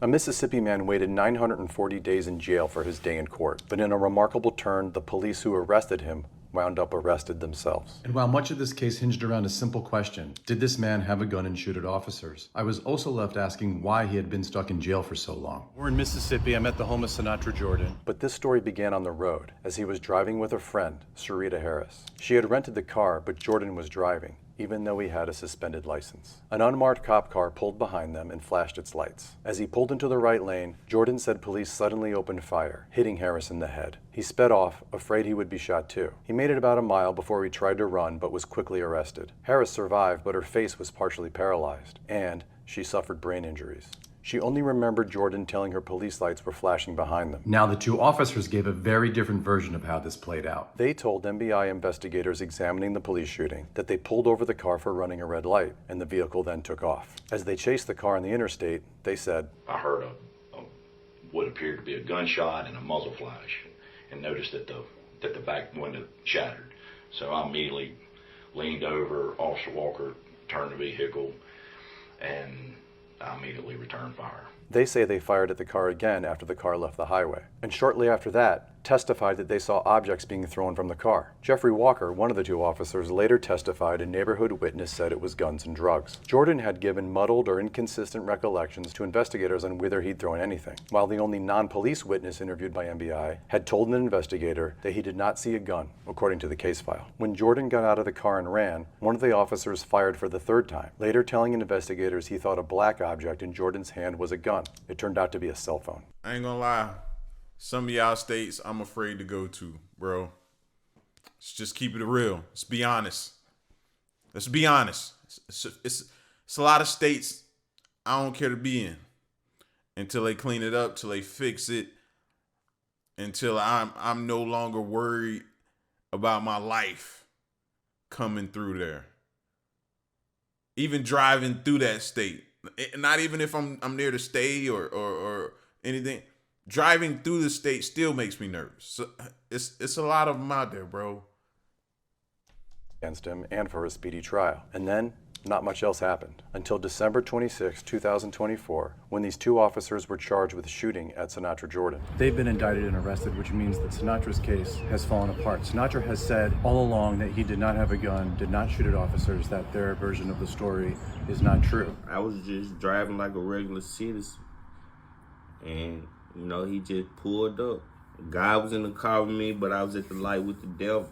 A Mississippi man waited 940 days in jail for his day in court, but in a remarkable turn, the police who arrested him wound up arrested themselves. And while much of this case hinged around a simple question, did this man have a gun and shoot at officers? I was also left asking why he had been stuck in jail for so long. We're in Mississippi. I'm at the home of Sinatra Jordan. But this story began on the road, as he was driving with a friend, Sarita Harris. She had rented the car, but Jordan was driving, even though he had a suspended license. An unmarked cop car pulled behind them and flashed its lights. As he pulled into the right lane, Jordan said police suddenly opened fire, hitting Harris in the head. He sped off, afraid he would be shot too. He made it about a mile before he tried to run, but was quickly arrested. Harris survived, but her face was partially paralyzed, and she suffered brain injuries. She only remembered Jordan telling her police lights were flashing behind them. Now, the two officers gave a very different version of how this played out. They told MBI investigators examining the police shooting that they pulled over the car for running a red light, and the vehicle then took off. As they chased the car on the interstate, they said, I heard what appeared to be a gunshot and a muzzle flash, and noticed that the back window shattered. So I immediately leaned over. Officer Walker turned the vehicle, and I immediately returned fire. They say they fired at the car again after the car left the highway, and shortly after that, testified that they saw objects being thrown from the car. Jeffrey Walker, one of the two officers, later testified a neighborhood witness said it was guns and drugs. Jordan had given muddled or inconsistent recollections to investigators on whether he'd thrown anything, while the only non-police witness interviewed by MBI had told an investigator that he did not see a gun, according to the case file. When Jordan got out of the car and ran, one of the officers fired for the third time, later telling investigators he thought a black object in Jordan's hand was a gun. It turned out to be a cell phone. I ain't gonna lie. Some of y'all states I'm afraid to go to, bro. Let's just keep it real. Let's be honest. Let's be honest. It's a lot of states I don't care to be in until they clean it up, till they fix it, until I'm no longer worried about my life coming through there. Even driving through that state. Not even if I'm near the state or anything. Driving through the state still makes me nervous. So it's a lot of them out there, bro. Against him and for a speedy trial. And then, not much else happened until December 26, 2024, when these two officers were charged with shooting at Sinatra Jordan. They've been indicted and arrested, which means that Sinatra's case has fallen apart. Sinatra has said all along that he did not have a gun, did not shoot at officers, that their version of the story is not true. I was just driving like a regular citizen, and he just pulled up. God was in the car with me, but I was at the light with the devil.